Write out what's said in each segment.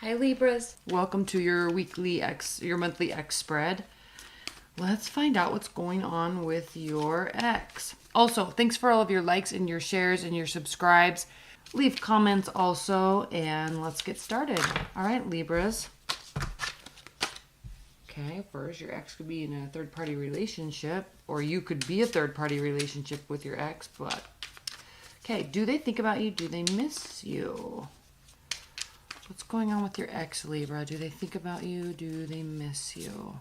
Hi Libras. Welcome to your monthly X spread. Let's find out what's going on with your X. Also, thanks for all of your likes and your shares and your subscribes. Leave comments also, and let's get started. All right, Libras. Okay, first, your ex could be in a third-party relationship, or you could be a third-party relationship with your ex, but... Okay, do they think about you? Do they miss you? What's going on with your ex, Libra? Do they think about you? Do they miss you?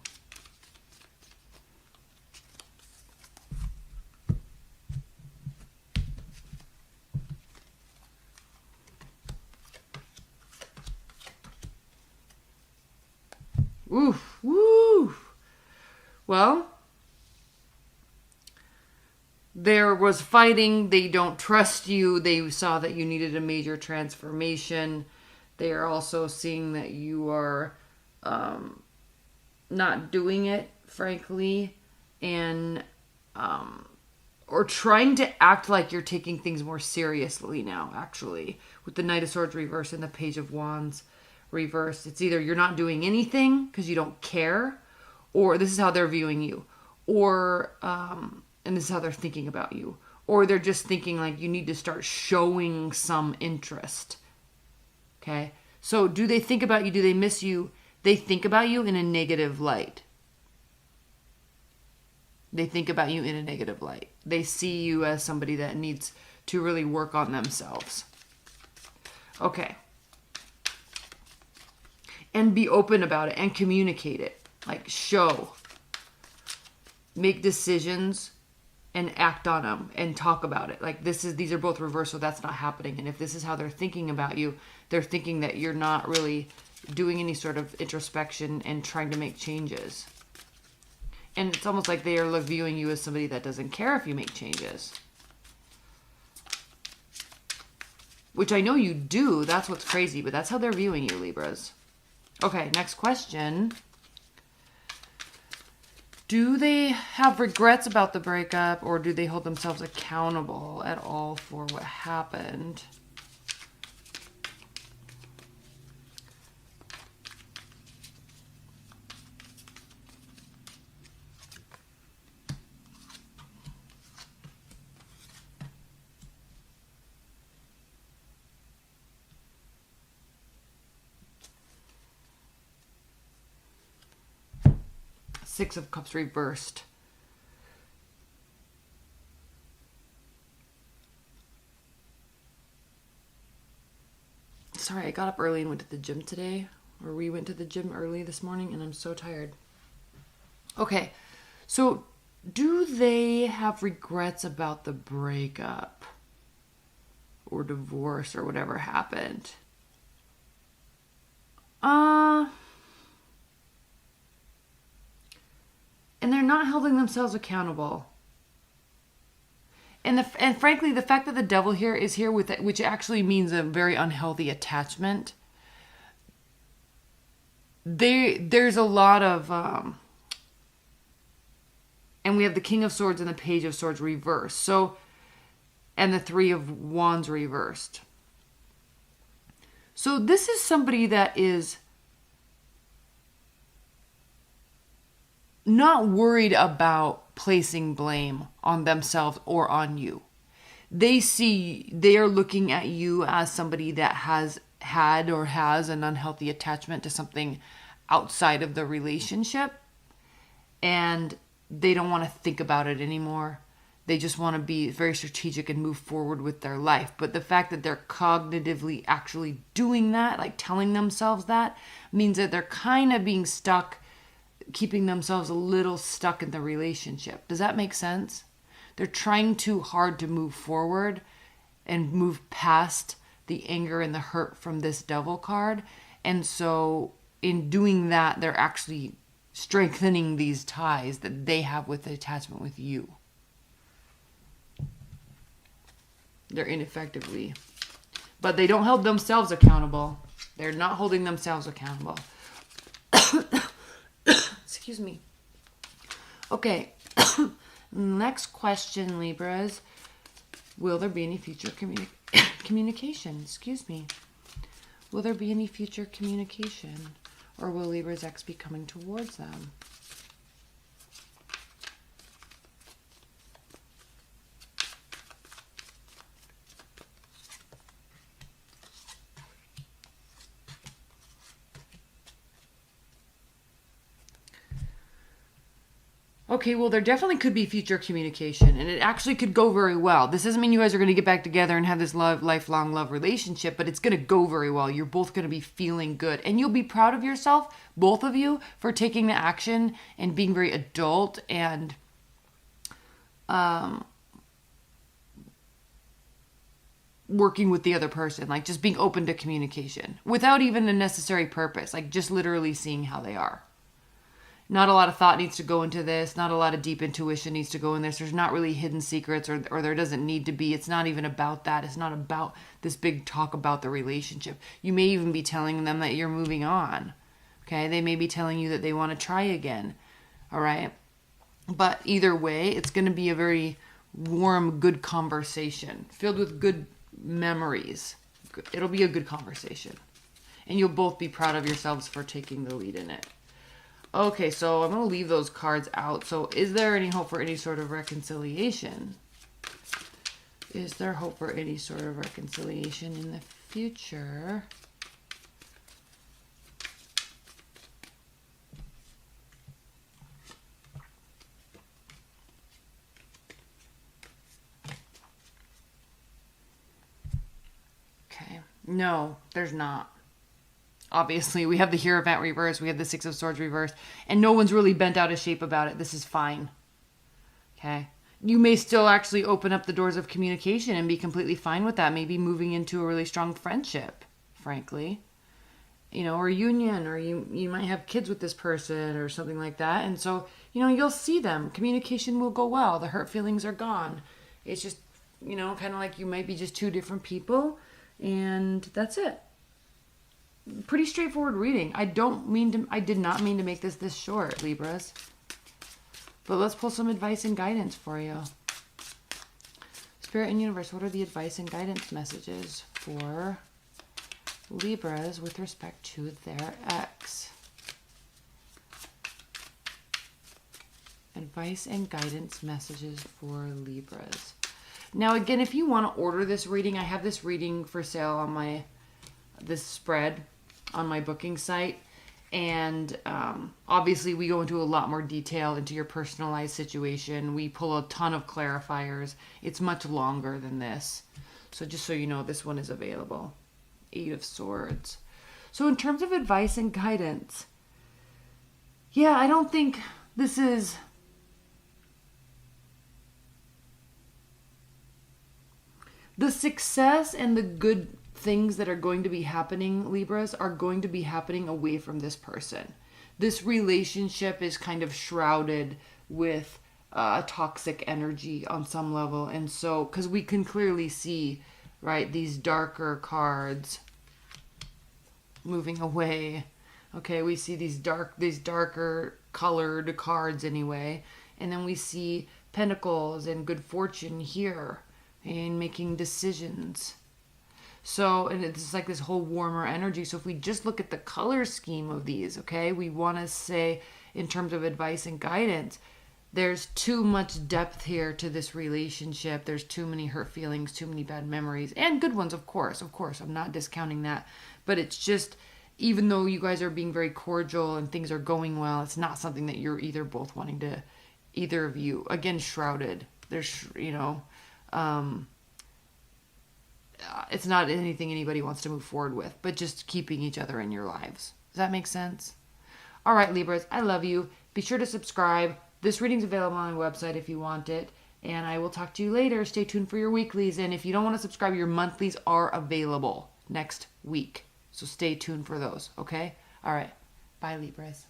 Oof, woo. Well, there was fighting. They don't trust you. They saw that you needed a major transformation. They are also seeing that you are not doing it, frankly, and or trying to act like you're taking things more seriously now, actually, with the Knight of Swords reversed and the Page of Wands reversed. It's either you're not doing anything because you don't care, or this is how they're viewing you, or and this is how they're thinking about you, or they're just thinking like you need to start showing some interest. Okay, so do they think about you? Do they miss you? They think about you in a negative light. They think about you in a negative light. They see you as somebody that needs to really work on themselves. Okay. And be open about it and communicate it. Like show. Make decisions and act on them and talk about it. Like these are both reversed, so that's not happening. And if this is how they're thinking about you, they're thinking that you're not really doing any sort of introspection and trying to make changes. And it's almost like they are viewing you as somebody that doesn't care if you make changes. Which I know you do. That's what's crazy, but that's how they're viewing you, Libras. Okay, next question. Do they have regrets about the breakup, or do they hold themselves accountable at all for what happened? Six of Cups reversed. Sorry, I got up early and went to the gym today. Or we went to the gym early this morning and I'm so tired. Okay, so do they have regrets about the breakup? Or divorce or whatever happened? And they're not holding themselves accountable. And frankly, the fact that the devil here is here with it, which actually means a very unhealthy attachment. There's a lot of, and we have the King of Swords and the Page of Swords reversed. So, and the Three of Wands reversed. So this is somebody that is not worried about placing blame on themselves or on you. They are looking at you as somebody that has had or has an unhealthy attachment to something outside of the relationship, and they don't want to think about it anymore. They just want to be very strategic and move forward with their life. But the fact that they're cognitively actually doing that, like telling themselves that, means that they're kind of being stuck, keeping themselves a little stuck in the relationship. Does that make sense? They're trying too hard to move forward and move past the anger and the hurt from this Devil card. And so in doing that, they're actually strengthening these ties that they have with the attachment with you. They're ineffectively. But they don't hold themselves accountable. They're not holding themselves accountable. Excuse me. Okay. Next question, Libras. Will there be any future communication? Excuse me. Will there be any future communication? Or will Libra's ex be coming towards them? Okay, well, there definitely could be future communication, and it actually could go very well. This doesn't mean you guys are going to get back together and have this lifelong love relationship, but it's going to go very well. You're both going to be feeling good, and you'll be proud of yourself, both of you, for taking the action and being very adult and working with the other person, like just being open to communication without even a necessary purpose, like just literally seeing how they are. Not a lot of thought needs to go into this. Not a lot of deep intuition needs to go in this. There's not really hidden secrets, or there doesn't need to be. It's not even about that. It's not about this big talk about the relationship. You may even be telling them that you're moving on. Okay? They may be telling you that they want to try again. All right? But either way, it's going to be a very warm, good conversation filled with good memories. It'll be a good conversation. And you'll both be proud of yourselves for taking the lead in it. Okay, so I'm going to leave those cards out. So is there any hope for any sort of reconciliation? Is there hope for any sort of reconciliation in the future? Okay, no, there's not. Obviously, we have the Hierophant reverse, we have the Six of Swords reverse, and no one's really bent out of shape about it. This is fine. Okay? You may still actually open up the doors of communication and be completely fine with that. Maybe moving into a really strong friendship, frankly. You know, or union, or you might have kids with this person or something like that. And so, you know, you'll see them. Communication will go well. The hurt feelings are gone. It's just, you know, kind of like you might be just two different people, and that's it. Pretty straightforward reading. I did not mean to make this short, Libras. But let's pull some advice and guidance for you. Spirit and universe, what are the advice and guidance messages for Libras with respect to their ex? Advice and guidance messages for Libras. Now, again, if you want to order this reading, I have this reading for sale on this spread on my booking site, and obviously we go into a lot more detail into your personalized situation. We pull a ton of clarifiers. It's much longer than this, so just so you know, this one is available. 8 of Swords. So in terms of advice and guidance, yeah, I don't think this is the success and the good things that are going to be happening, Libras, are going to be happening away from this person. This relationship is kind of shrouded with toxic energy on some level. And so, because we can clearly see, right, these darker cards moving away. Okay, we see these darker colored cards anyway. And then we see Pentacles and good fortune here and making decisions. So, and it's like this whole warmer energy. So if we just look at the color scheme of these, okay, we want to say in terms of advice and guidance, there's too much depth here to this relationship. There's too many hurt feelings, too many bad memories, and good ones, of course. I'm not discounting that. But it's just, even though you guys are being very cordial and things are going well, it's not something that you're either both wanting to, either of you, again, shrouded. There's, you know, it's not anything anybody wants to move forward with, but just keeping each other in your lives. Does that make sense? All right, Libras, I love you. Be sure to subscribe. This reading's available on my website if you want it. And I will talk to you later. Stay tuned for your weeklies. And if you don't want to subscribe, your monthlies are available next week. So stay tuned for those, okay? All right. Bye, Libras.